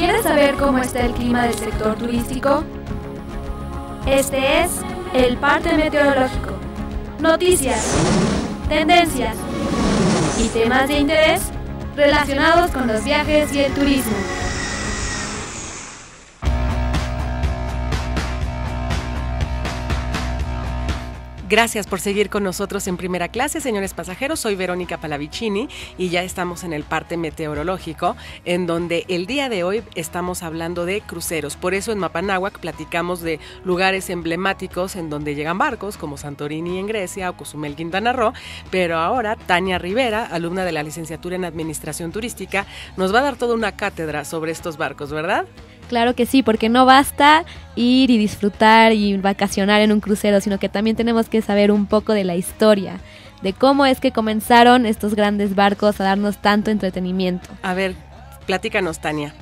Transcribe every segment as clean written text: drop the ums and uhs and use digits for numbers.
¿Quieres saber cómo está el clima del sector turístico? Este es el parte meteorológico. Noticias, tendencias y temas de interés relacionados con los viajes y el turismo. Gracias por seguir con nosotros en Primera Clase, señores pasajeros. Soy Verónica Pallavicini y ya estamos en el parte meteorológico, en donde el día de hoy estamos hablando de cruceros. Por eso en Mapanáhuac platicamos de lugares emblemáticos en donde llegan barcos, como Santorini en Grecia o Cozumel, Quintana Roo. Pero ahora Tania Rivera, alumna de la licenciatura en Administración Turística, nos va a dar toda una cátedra sobre estos barcos, ¿verdad? Claro que sí, porque no basta ir y disfrutar y vacacionar en un crucero, sino que también tenemos que saber un poco de la historia, de cómo es que comenzaron estos grandes barcos a darnos tanto entretenimiento. A ver, platícanos, Tania.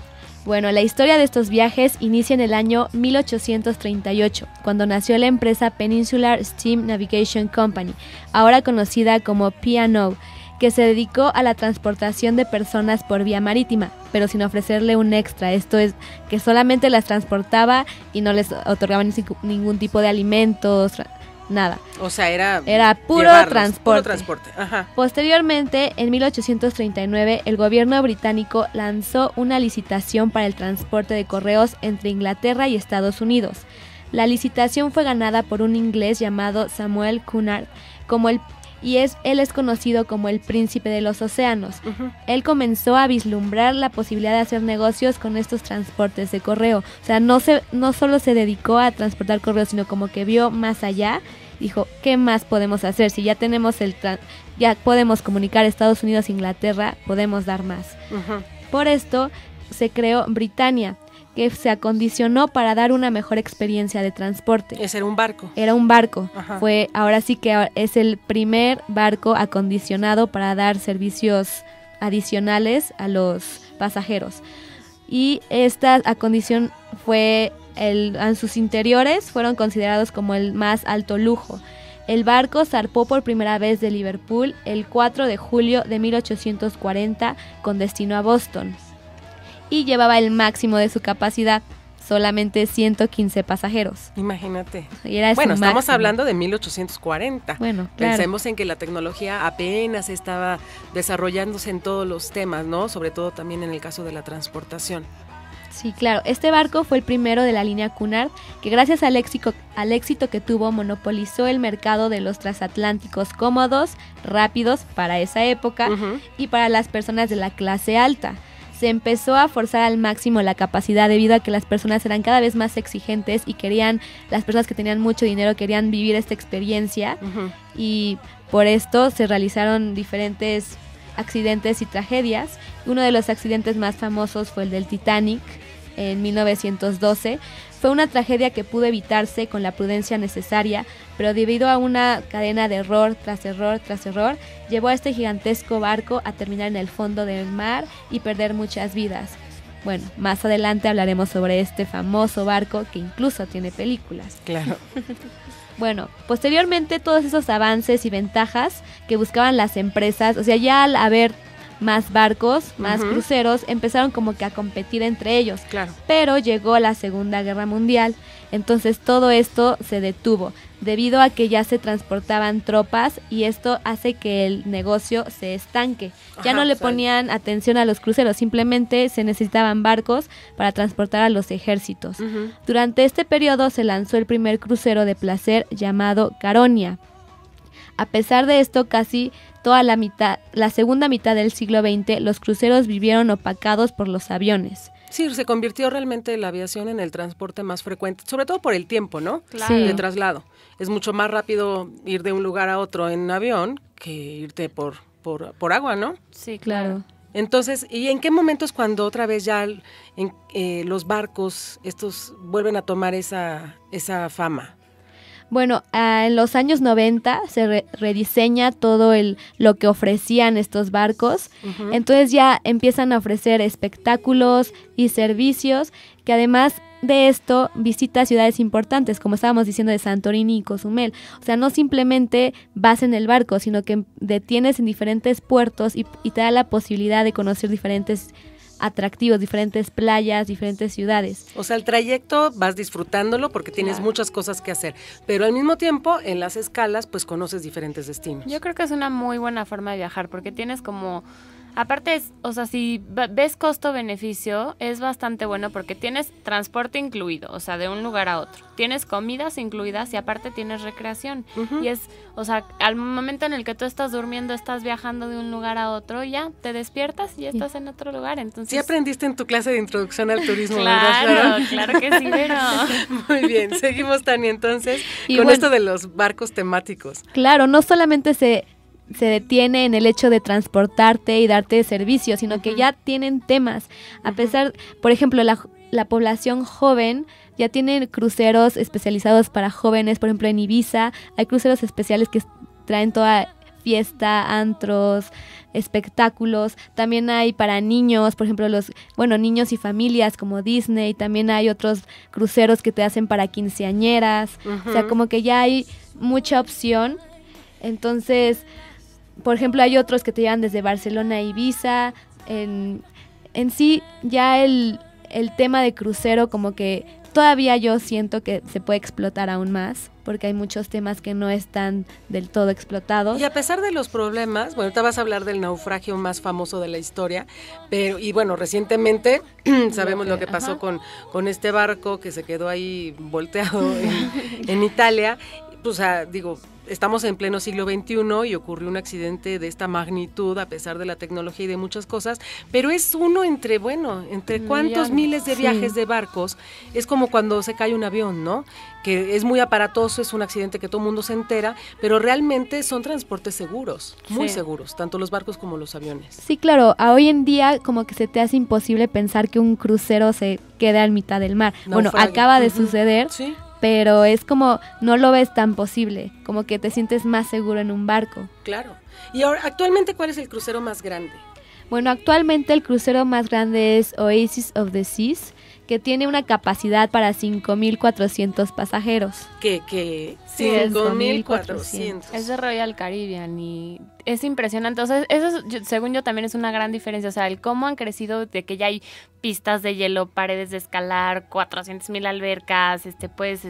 Bueno, la historia de estos viajes inicia en el año 1838, cuando nació la empresa Peninsular Steam Navigation Company, ahora conocida como P&O, que se dedicó a la transportación de personas por vía marítima, pero sin ofrecerle un extra. Esto es, que solamente las transportaba y no les otorgaba ningún tipo de alimentos, nada. O sea, era puro transporte. Puro transporte. Ajá. Posteriormente, en 1839, el gobierno británico lanzó una licitación para el transporte de correos entre Inglaterra y Estados Unidos. La licitación fue ganada por un inglés llamado Samuel Cunard, él es conocido como el príncipe de los océanos. Él comenzó a vislumbrar la posibilidad de hacer negocios con estos transportes de correo. O sea, no solo se dedicó a transportar correos, sino como que vio más allá. Dijo, ¿qué más podemos hacer? Si ya tenemos ya podemos comunicar Estados Unidos e Inglaterra, podemos dar más. Por esto se creó Britannia, que se acondicionó para dar una mejor experiencia de transporte. Ese era un barco. Era un barco. Ajá. Ahora sí que es el primer barco acondicionado para dar servicios adicionales a los pasajeros. Y esta acondición en sus interiores fueron considerados como el más alto lujo. El barco zarpó por primera vez de Liverpool el 4 de julio de 1840 con destino a Boston. Y llevaba el máximo de su capacidad, solamente 115 pasajeros. Imagínate. Bueno, estamos hablando de 1840. Bueno, claro. Pensemos en que la tecnología apenas estaba desarrollándose en todos los temas, ¿no? Sobre todo también en el caso de la transportación. Sí, claro. Este barco fue el primero de la línea Cunard, que gracias al éxito que tuvo, monopolizó el mercado de los transatlánticos cómodos, rápidos para esa época y para las personas de la clase alta. Se empezó a forzar al máximo la capacidad debido a que las personas eran cada vez más exigentes y las personas que tenían mucho dinero querían vivir esta experiencia y por esto se realizaron diferentes accidentes y tragedias. Uno de los accidentes más famosos fue el del Titanic en 1912. Fue una tragedia que pudo evitarse con la prudencia necesaria, pero debido a una cadena de error tras error tras error, llevó a este gigantesco barco a terminar en el fondo del mar y perder muchas vidas. Bueno, más adelante hablaremos sobre este famoso barco que incluso tiene películas. Claro. Bueno, posteriormente todos esos avances y ventajas que buscaban las empresas, o sea, ya al haber más barcos, más cruceros, empezaron como que a competir entre ellos. Claro. Pero llegó la Segunda Guerra Mundial, entonces todo esto se detuvo, debido a que ya se transportaban tropas y esto hace que el negocio se estanque. Ya no le ponían atención a los cruceros, simplemente se necesitaban barcos para transportar a los ejércitos. Durante este periodo se lanzó el primer crucero de placer llamado Caronia. A pesar de esto, casi toda la segunda mitad del siglo XX, los cruceros vivieron opacados por los aviones. Sí, se convirtió realmente la aviación en el transporte más frecuente, sobre todo por el tiempo, ¿no? Claro. De traslado. Es mucho más rápido ir de un lugar a otro en avión que irte por agua, ¿no? Sí, claro. Entonces, ¿y en qué momentos cuando otra vez ya los barcos estos vuelven a tomar esa fama? Bueno, en los años 90 se rediseña todo lo que ofrecían estos barcos. Entonces ya empiezan a ofrecer espectáculos y servicios que además de esto visita ciudades importantes, como estábamos diciendo de Santorini y Cozumel. O sea, no simplemente vas en el barco, sino que detienes en diferentes puertos y te da la posibilidad de conocer diferentes atractivos, diferentes playas, diferentes ciudades. O sea, el trayecto vas disfrutándolo porque tienes muchas cosas que hacer, pero al mismo tiempo en las escalas pues conoces diferentes destinos. Yo creo que es una muy buena forma de viajar porque tienes como... Aparte, o sea, si ves costo-beneficio, es bastante bueno porque tienes transporte incluido, o sea, de un lugar a otro. Tienes comidas incluidas y aparte tienes recreación. Y es, o sea, al momento en el que tú estás durmiendo, estás viajando de un lugar a otro, ya te despiertas y ya estás en otro lugar. Entonces, sí aprendiste en tu clase de introducción al turismo, ¿verdad? Claro que sí, pero... Muy bien, seguimos, Tania, entonces, y con esto de los barcos temáticos. Claro, no solamente se detiene en el hecho de transportarte y darte servicios, sino que ya tienen temas. A pesar, por ejemplo, la población joven ya tiene cruceros especializados para jóvenes. Por ejemplo, en Ibiza hay cruceros especiales que traen toda fiesta, antros, espectáculos. También hay para niños, por ejemplo, niños y familias como Disney. También hay otros cruceros que te hacen para quinceañeras. O sea, como que ya hay mucha opción. Entonces, por ejemplo, hay otros que te llevan desde Barcelona a Ibiza. En sí, ya el tema de crucero como que todavía yo siento que se puede explotar aún más, porque hay muchos temas que no están del todo explotados. Y a pesar de los problemas, bueno, ahorita vas a hablar del naufragio más famoso de la historia, pero, y bueno, recientemente sabemos lo que pasó con este barco que se quedó ahí volteado en Italia. Pues, estamos en pleno siglo XXI y ocurrió un accidente de esta magnitud a pesar de la tecnología y de muchas cosas, pero es uno entre cuántos miles de viajes de barcos. Es como cuando se cae un avión, ¿no? Que es muy aparatoso, es un accidente que todo el mundo se entera, pero realmente son transportes seguros, muy seguros, tanto los barcos como los aviones. Sí, claro, hoy en día como que se te hace imposible pensar que un crucero se quede a mitad del mar. Naufrague. Bueno, acaba de suceder. Sí. Pero es como, no lo ves tan posible, como que te sientes más seguro en un barco. Claro. Y ahora, actualmente, ¿cuál es el crucero más grande? Bueno, actualmente el crucero más grande es Oasis of the Seas, que tiene una capacidad para 5,400 pasajeros. ¿Qué? 5,400. Es de Royal Caribbean y es impresionante. O sea, eso según yo también es una gran diferencia. O sea, el cómo han crecido de que ya hay pistas de hielo, paredes de escalar, 400,000 albercas, puedes,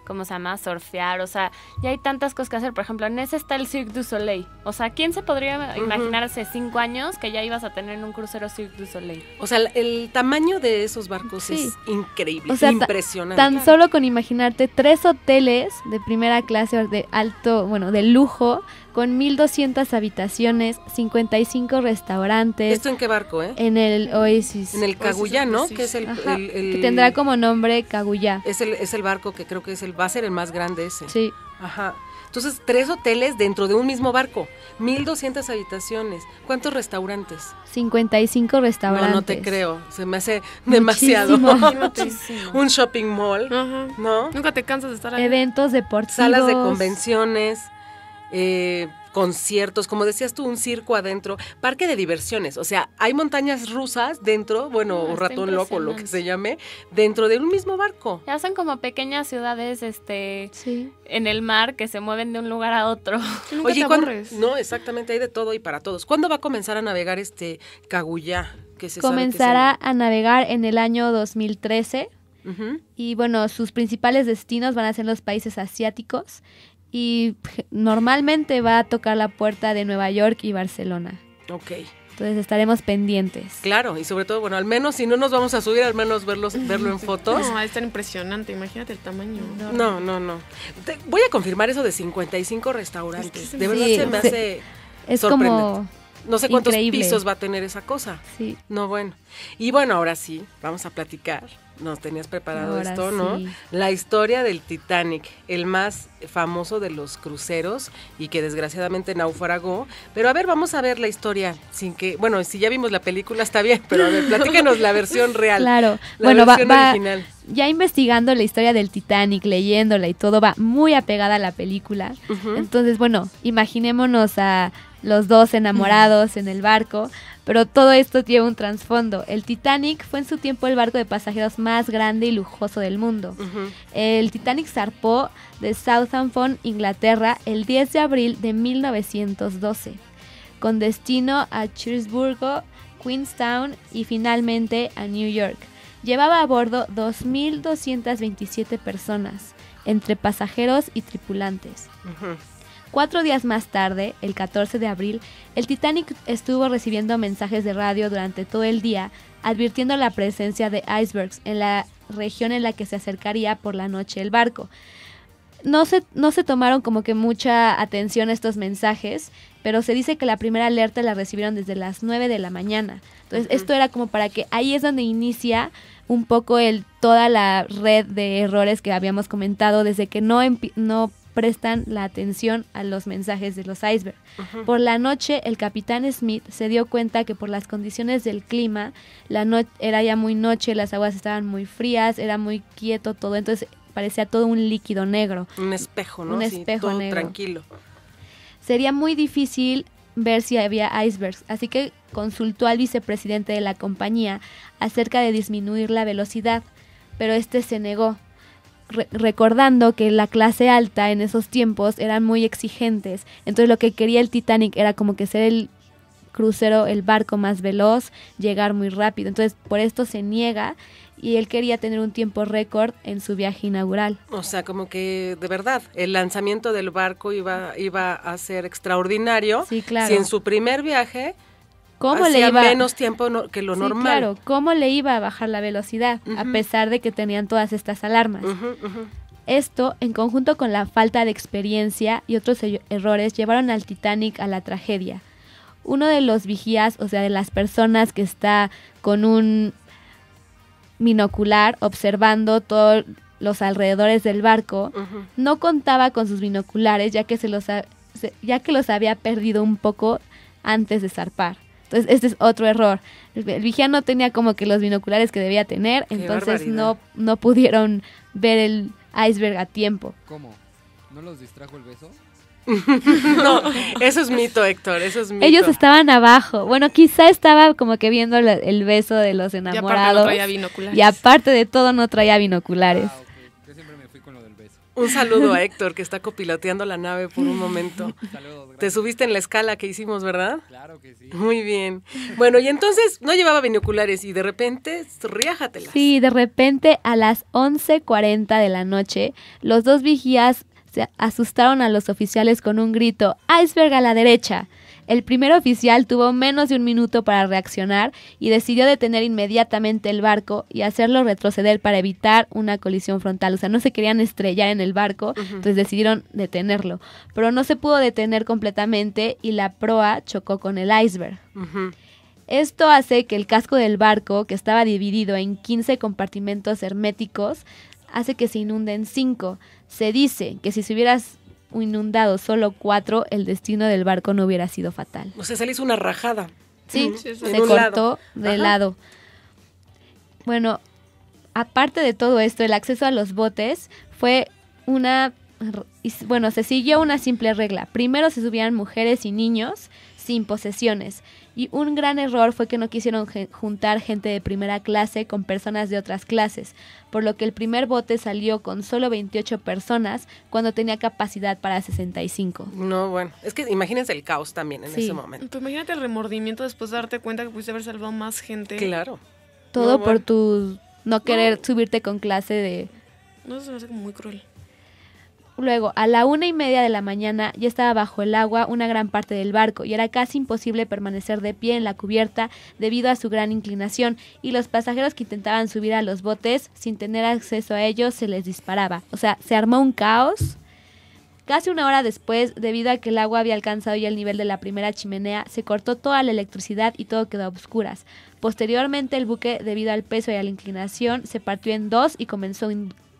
¿cómo se llama? Surfear. O sea, ya hay tantas cosas que hacer. Por ejemplo, en ese está el Cirque du Soleil. O sea, ¿quién se podría imaginar hace 5 años que ya ibas a tener en un crucero Cirque du Soleil? O sea, el tamaño de esos barcos es increíble, o sea, impresionante. Tan solo con imaginarte 3 hoteles de primera clase, de lujo, con 1,200 habitaciones, 55 restaurantes. ¿Esto en qué barco, En el Oasis. En el Kaguya, ¿no? Que es el que tendrá como nombre Kaguya. Es el barco que creo que va a ser el más grande ese. Sí. Ajá. Entonces, 3 hoteles dentro de un mismo barco, 1,200 habitaciones. ¿Cuántos restaurantes? 55 restaurantes. No te creo, se me hace demasiado. Muchísimo. Un shopping mall, ¿no? Nunca te cansas de estar ahí. Eventos deportivos. Salas de convenciones, conciertos, como decías tú, un circo adentro, parque de diversiones, o sea, hay montañas rusas dentro, o ratón loco, lo que se llame, dentro de un mismo barco. Ya son como pequeñas ciudades, en el mar que se mueven de un lugar a otro. Oye, no, exactamente, hay de todo y para todos. ¿Cuándo va a comenzar a navegar Kaguya? Comenzará a navegar en el año 2013 y bueno, sus principales destinos van a ser los países asiáticos. Y normalmente va a tocar la puerta de Nueva York y Barcelona. Ok. Entonces estaremos pendientes. Claro, y sobre todo, al menos si no nos vamos a subir, al menos verlo en fotos. No, va a estar impresionante, imagínate el tamaño. No. Voy a confirmar eso de 55 restaurantes. De verdad se me hace sorprendente. Como no sé cuántos increíble. Pisos va a tener esa cosa. Sí. No, bueno. Y bueno, ahora sí, vamos a platicar. Nos tenías preparado ahora esto, ¿no? Sí. La historia del Titanic, el más famoso de los cruceros y que desgraciadamente naufragó. Pero a ver, vamos a ver la historia sin que... Bueno, si ya vimos la película está bien, pero a ver, platícanos la versión real. Claro. La versión original. Ya investigando la historia del Titanic, leyéndola y todo, va muy apegada a la película. Entonces, imaginémonos a los dos enamorados en el barco, pero todo esto lleva un trasfondo. El Titanic fue en su tiempo el barco de pasajeros más grande y lujoso del mundo. El Titanic zarpó de Southampton, Inglaterra, el 10 de abril de 1912. con destino a Cherburgo, Queenstown y finalmente a New York. Llevaba a bordo 2.227 personas, entre pasajeros y tripulantes. 4 días más tarde, el 14 de abril, el Titanic estuvo recibiendo mensajes de radio durante todo el día, advirtiendo la presencia de icebergs en la región en la que se acercaría por la noche el barco. No se tomaron como que mucha atención a estos mensajes, pero se dice que la primera alerta la recibieron desde las 9 de la mañana. Entonces, esto era como para que ahí es donde inicia un poco toda la red de errores que habíamos comentado, desde que no prestan la atención a los mensajes de los icebergs. Por la noche, el capitán Smith se dio cuenta que por las condiciones del clima, era ya muy noche, las aguas estaban muy frías, era muy quieto todo, entonces parecía todo un líquido negro. Un espejo, ¿no? Un Sí, espejo todo negro. tranquilo. Sería muy difícil ver si había icebergs, así que consultó al vicepresidente de la compañía acerca de disminuir la velocidad, pero este se negó, recordando que la clase alta en esos tiempos eran muy exigentes. Entonces lo que quería el Titanic era como que ser el crucero, el barco más veloz, llegar muy rápido. Entonces por esto se niega y él quería tener un tiempo récord en su viaje inaugural. O sea, como que de verdad, el lanzamiento del barco iba a ser extraordinario. Sí, claro. Si en su primer viaje ¿Cómo hacía le iba menos tiempo que lo Sí, normal. claro, ¿cómo le iba a bajar la velocidad a pesar de que tenían todas estas alarmas? Esto, en conjunto con la falta de experiencia y otros errores, llevaron al Titanic a la tragedia. Uno de los vigías, o sea, de las personas que está con un binocular observando todos los alrededores del barco, no contaba con sus binoculares ya que los había perdido un poco antes de zarpar. Entonces, este es otro error. El vigía no tenía como que los binoculares que debía tener, Qué entonces barbaridad. no pudieron ver el iceberg a tiempo. ¿Cómo? ¿No los distrajo el beso? No, eso es mito, Héctor, eso es mito. Ellos estaban abajo. Bueno, quizá estaba como que viendo el beso de los Y aparte no enamorados. traía binoculares. Y aparte de todo no traía binoculares. Ah, ok. Yo siempre me fui con lo del beso. Un saludo a Héctor, que está copiloteando la nave por un momento. Saludos, Te gracias. subiste en la escala que hicimos, ¿verdad? Claro que sí. Muy bien. Bueno, y entonces no llevaba binoculares y de repente, riájatelas. Sí, de repente a las 11:40 de la noche, los dos vigías se asustaron a los oficiales con un grito: ¡Iceberg a la derecha! El primer oficial tuvo menos de un minuto para reaccionar y decidió detener inmediatamente el barco y hacerlo retroceder para evitar una colisión frontal. O sea, no se querían estrellar en el barco, entonces decidieron detenerlo. Pero no se pudo detener completamente y la proa chocó con el iceberg. Esto hace que el casco del barco, que estaba dividido en 15 compartimentos herméticos, hace que se inunden 5. Se dice que si se hubieras inundado solo 4, el destino del barco no hubiera sido fatal. O sea, se le hizo una rajada. Sí, Sí, sí, se en un cortó lado. de Ajá. lado. Bueno, aparte de todo esto, el acceso a los botes fue se siguió una simple regla. Primero se subían mujeres y niños sin posesiones. Y un gran error fue que no quisieron juntar gente de primera clase con personas de otras clases, por lo que el primer bote salió con solo 28 personas cuando tenía capacidad para 65. No, bueno, es que imagínense el caos también en Sí. ese momento. Pero imagínate el remordimiento después de darte cuenta que pudiste haber salvado más gente. Claro. Todo No, por bueno. tu no querer subirte con clase de... No, eso se me hace como muy cruel. Luego, a la 1:30 de la mañana ya estaba bajo el agua una gran parte del barco y era casi imposible permanecer de pie en la cubierta debido a su gran inclinación, y los pasajeros que intentaban subir a los botes sin tener acceso a ellos se les disparaba. O sea, se armó un caos. Casi una hora después, debido a que el agua había alcanzado ya el nivel de la primera chimenea, se cortó toda la electricidad y todo quedó a oscuras. Posteriormente, el buque, debido al peso y a la inclinación, se partió en dos y comenzó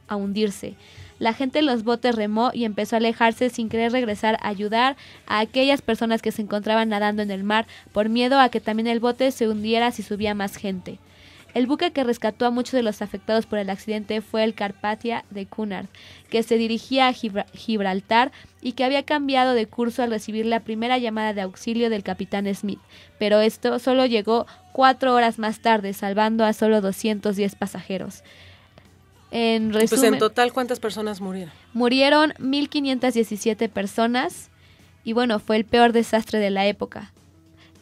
a hundirse. La gente en los botes remó y empezó a alejarse sin querer regresar a ayudar a aquellas personas que se encontraban nadando en el mar por miedo a que también el bote se hundiera si subía más gente. El buque que rescató a muchos de los afectados por el accidente fue el Carpathia de Cunard, que se dirigía a Gibraltar y que había cambiado de curso al recibir la primera llamada de auxilio del capitán Smith, pero esto solo llegó 4 horas más tarde, salvando a solo 210 pasajeros. En Pues resumen, en total, ¿cuántas personas murieron? murieron 1.517 personas y bueno, fue el peor desastre de la época.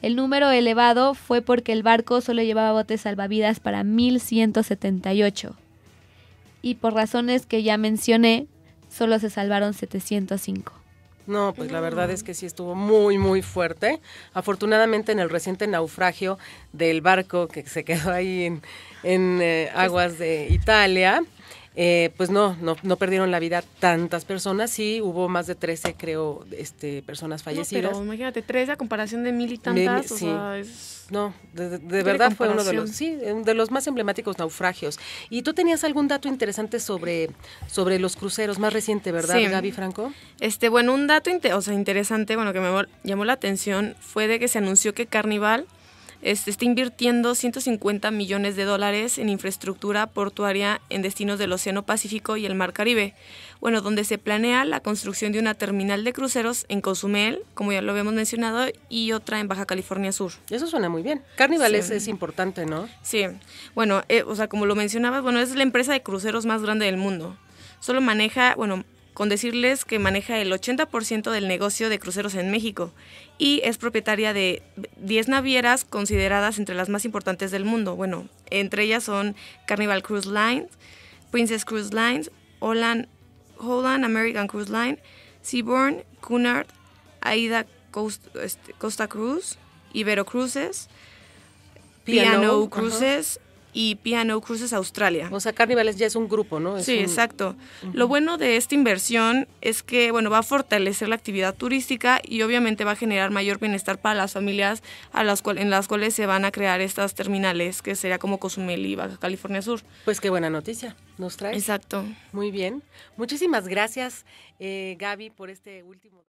El número elevado fue porque el barco solo llevaba botes salvavidas para 1,178. Y por razones que ya mencioné, solo se salvaron 705. No, pues la verdad es que sí estuvo muy, muy fuerte. Afortunadamente en el reciente naufragio del barco que se quedó ahí en aguas de Italia, pues no perdieron la vida tantas personas. Sí, hubo más de 13, creo, personas fallecidas. No, pero imagínate, 13 a comparación de 1,000 y tantas, sí. o sea, es... No, de verdad fue uno de los más emblemáticos naufragios. Y tú tenías algún dato interesante sobre los cruceros, más reciente, ¿verdad, Sí. Gaby Franco? Bueno, un dato interesante, bueno, que me llamó la atención fue de que se anunció que Carnival está invirtiendo $150 millones en infraestructura portuaria en destinos del Océano Pacífico y el Mar Caribe. Bueno, donde se planea la construcción de una terminal de cruceros en Cozumel, como ya lo habíamos mencionado, y otra en Baja California Sur. Eso suena muy bien. Carnival Sí. es importante, ¿no? Sí, bueno, como lo mencionabas, bueno, es la empresa de cruceros más grande del mundo. Solo maneja, bueno, con decirles que maneja el 80% del negocio de cruceros en México y es propietaria de 10 navieras consideradas entre las más importantes del mundo. Bueno, entre ellas son Carnival Cruise Lines, Princess Cruise Lines, Holland American Cruise Line, Seabourn, Cunard, AIDA Costa Cruise, Ibero Cruises, P&O Cruises y P&O Cruises Australia. O sea, Carnival ya es un grupo, ¿no? Sí, exacto. Lo bueno de esta inversión es que, bueno, va a fortalecer la actividad turística y obviamente va a generar mayor bienestar para las familias en las cuales se van a crear estas terminales, que sería como Cozumel y Baja California Sur. Pues qué buena noticia nos traes. Exacto. Muy bien. Muchísimas gracias, Gaby, por este último...